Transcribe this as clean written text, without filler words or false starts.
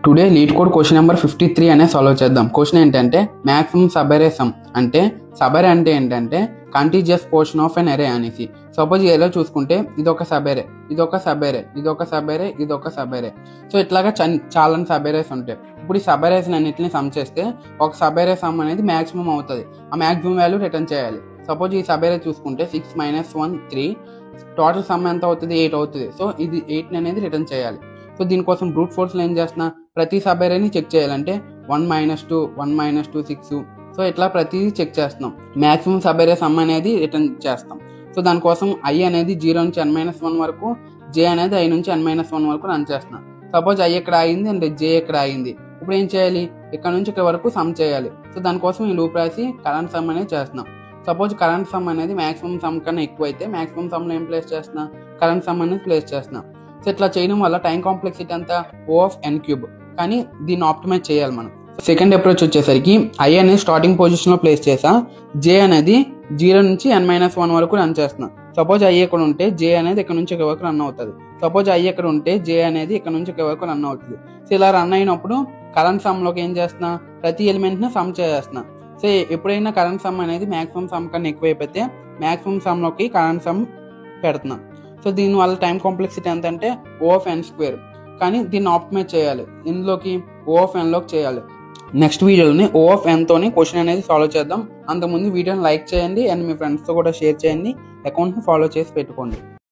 Today lead code question number 53 అనే solve చేద్దాం. Question ఏంటంటే మ్యాక్సిమం సబ్ అరే సమ్ అంటే సబ్ అరే అంటే ఏంటంటే కంటిన్యూస్ పోర్షన్ ఆఫ్ ఎన్ అరే అనేసి. సపోజ్ ఏలో చూసుకుంటే ఇదొక సబ్ అరే, ఇదొక సబ్ అరే, ఇదొక సబ్ అరే, ఇదొక సబ్ అరే. సో ఇట్లాగా చాలా సబ్ అరేస్ ఉంటాయి. ఇప్పుడు ఈ సబ్ అరేస్ అన్నింటిని సమ్ చేస్తే ఒక సబ్ అరే సమ్ అనేది మ్యాక్సిమం అవుతుంది. ఆ మ్యాక్సిమం వాల్యూ రిటర్న్ చేయాలి. సపోజ్ ఈ సబ్ అరే చూసుకుంటే 6 - 1 3, టోటల్ సమ్ ఎంత అవుతుంది 8 అవుతుంది. సో ఇది 8 అనేది రిటర్న్ చేయాలి. సో దీనికోసం బ్రూట్ ఫోర్స్లో ఏం చేస్తున్నా, ప్రతి సబ్ అరేని చెక్ చేయాలంటే 1 - 2 1 - 2 6. సో ఇట్లా ప్రతిదీ చెక్ చేస్తున్నాం. మ్యాక్సిమం సబ్ అరే సమ్ అనేది రిటర్న్ చేస్తాం. సో దానికోసం i అనేది 0 నుంచి n-1 వరకు, j అనేది i నుంచి n-1 వరకు రన్ చేస్తున్నాం. సపోజ్ i ఇక్కడ అయింది అండ్ j ఇక్కడ అయింది. ఇప్పుడు ఏం చేయాలి, ఇక్కడ నుంచి ఇక్కడ వరకు సమ్ చేయాలి. సో దానికోసం ఈ లూప్ రాసి కరెంట్ సమ్ అనేది చేస్తున్నాం. సపోజ్ కరెంట్ సమ్ అనేది మ్యాక్సిమం సమ్ కన్నా ఎక్కువ అయితే మ్యాక్సిమం సమ్లో ఏం ప్లేస్ చేస్తున్నా, కరెంట్ సమ్ అనేది ప్లేస్ చేస్తున్నాం. సో ఇట్లా చేయడం వల్ల టైం కాంప్లెక్సిటీ అంతా O(n³). కానీ దీన్ని ఆప్టిమైజ్ చేయాలి మనం. సెకండ్ అప్రోచ్ వచ్చేసరికి i అనేది స్టార్టింగ్ పొజిషన్లో ప్లేస్ చేసా, j అనేది 0 నుంచి n-1 వరకు రన్ చేస్తున్నాం. సపోజ్ i ఇక్కడ ఉంటే j అనేది ఇక్కడ నుంచి ఇక్కడ వరకు రన్ అవుతుంది. సపోజ్ i ఇక్కడ ఉంటే j అనేది ఇక్కడ నుంచి ఇక్కడ వరకు రన్ అవుతుంది. సో ఇలా రన్ అయినప్పుడు కరెంట్ సమ్లోకి ఏం చేస్తున్నా, ప్రతి ఎలిమెంట్ని సమ్ చేస్తున్నా. సో ఎప్పుడైనా కరెంట్ సమ్ అనేది మ్యాక్సిమం సమ్ కన్నా ఎక్కువైపోతే మ్యాక్సిమం సమ్లోకి కరెంట్ సమ్ పెడుతున్నాం. సో దీనివల్ల టైం కాంప్లెక్సిటీ ఎంత అంటే O(n²). కానీ దీన్ని ఆప్టిమైజ్ చేయాలి, ఇందులోకి O(n)లోకి చేయాలి. నెక్స్ట్ వీడియోలోని O(n)తోని క్వశ్చన్ అనేది సాల్వ్ చేద్దాం. అంతకుముందు వీడియోని లైక్ చేయండి అండ్ మీ ఫ్రెండ్స్తో కూడా షేర్ చేయండి. అకౌంట్ని ఫాలో చేసి పెట్టుకోండి.